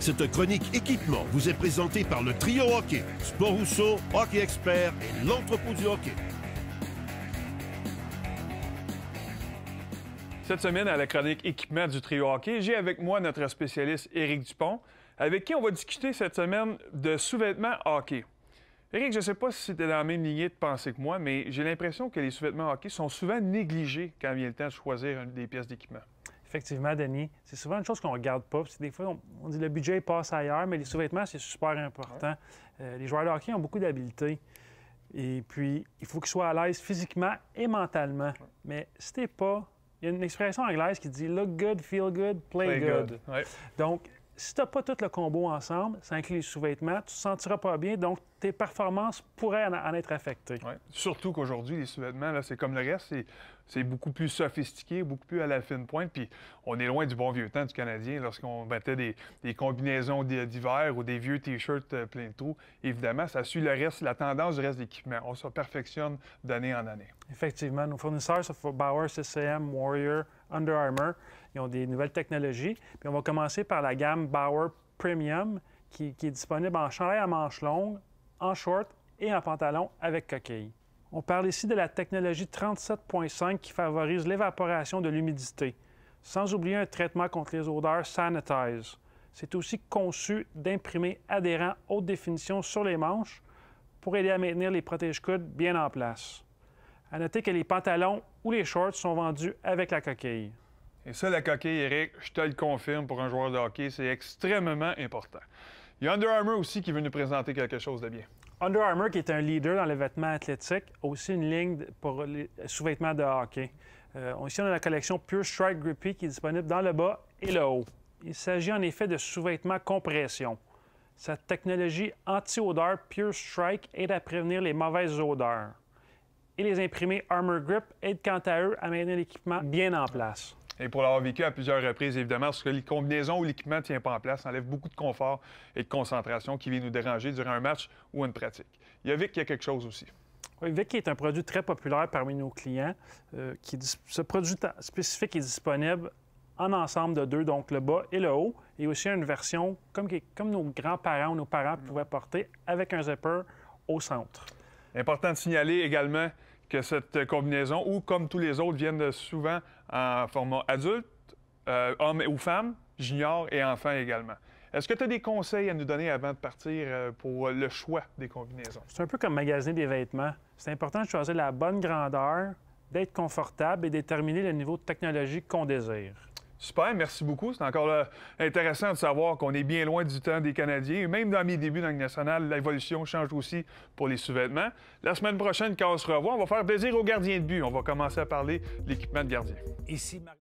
Cette chronique équipement vous est présentée par le Trio Hockey, Sport Rousseau, Hockey Expert et l'Entrepôt du Hockey. Cette semaine, à la chronique équipement du Trio Hockey, j'ai avec moi notre spécialiste Éric Dupont, avec qui on va discuter cette semaine de sous-vêtements hockey. Éric, je ne sais pas si c'était dans la même lignée de pensée que moi, mais j'ai l'impression que les sous-vêtements hockey sont souvent négligés quand vient le temps de choisir des pièces d'équipement. Effectivement, Denis. C'est souvent une chose qu'on ne regarde pas. Des fois, on dit que le budget passe ailleurs, mais les sous-vêtements, c'est super important. Ouais. Les joueurs de hockey ont beaucoup d'habiletés. Et puis, il faut qu'ils soient à l'aise physiquement et mentalement. Ouais. Mais si t'es pas... Il y a une expression anglaise qui dit « look good, feel good, play good ». Ouais. Donc, si tu n'as pas tout le combo ensemble, ça inclut les sous-vêtements, tu ne te sentiras pas bien, donc tes performances pourraient en être affectées. Ouais. Surtout qu'aujourd'hui, les sous-vêtements, c'est comme le reste, c'est beaucoup plus sophistiqué, beaucoup plus à la fine pointe. Puis on est loin du bon vieux temps du Canadien lorsqu'on mettait des combinaisons d'hiver ou des vieux T-shirts plein de trous. Évidemment, ça suit le reste, la tendance du reste de l'équipement. On se perfectionne d'année en année. Effectivement. Nos fournisseurs sont Bauer, CCM, Warrior, Under Armour. Ils ont des nouvelles technologies. Puis on va commencer par la gamme Bauer Premium qui est disponible en chandail à manches longues, en short et en pantalon avec coquille. On parle ici de la technologie 37.5 qui favorise l'évaporation de l'humidité, sans oublier un traitement contre les odeurs Sanitize. C'est aussi conçu d'imprimés adhérents haute définition sur les manches pour aider à maintenir les protège-coudes bien en place. À noter que les pantalons ou les shorts sont vendus avec la coquille. Et ça, la coquille, Éric, je te le confirme, pour un joueur de hockey, c'est extrêmement important. Il y a Under Armour aussi qui veut nous présenter quelque chose de bien. Under Armour, qui est un leader dans les vêtements athlétiques, a aussi une ligne pour les sous-vêtements de hockey. Ici, on a la collection Pure Strike Grippy qui est disponible dans le bas et le haut. Il s'agit en effet de sous-vêtements compression. Cette technologie anti-odeur Pure Strike aide à prévenir les mauvaises odeurs. Et les imprimés Armor Grip aident quant à eux à maintenir l'équipement bien en place. Et pour l'avoir vécu à plusieurs reprises, évidemment, parce que les combinaisons ou l'équipement ne tient pas en place, ça enlève beaucoup de confort et de concentration qui vient nous déranger durant un match ou une pratique. Il y a Vic qui a quelque chose aussi. Oui, Vic est un produit très populaire parmi nos clients. Ce produit spécifique est disponible en ensemble de deux, donc le bas et le haut, et aussi une version comme nos grands-parents ou nos parents pouvaient porter avec un zipper au centre. Important de signaler également que cette combinaison, ou comme tous les autres, viennent souvent en format adulte, hommes ou femmes, juniors et enfants également. Est-ce que tu as des conseils à nous donner avant de partir pour le choix des combinaisons? C'est un peu comme magasiner des vêtements. C'est important de choisir la bonne grandeur, d'être confortable et déterminer le niveau de technologie qu'on désire. Super, merci beaucoup. C'est encore là, intéressant de savoir qu'on est bien loin du temps des Canadiens. Et même dans mes débuts dans le national, l'évolution change aussi pour les sous-vêtements. La semaine prochaine, quand on se revoit, on va faire plaisir aux gardiens de but. On va commencer à parler de l'équipement de gardien. Ici,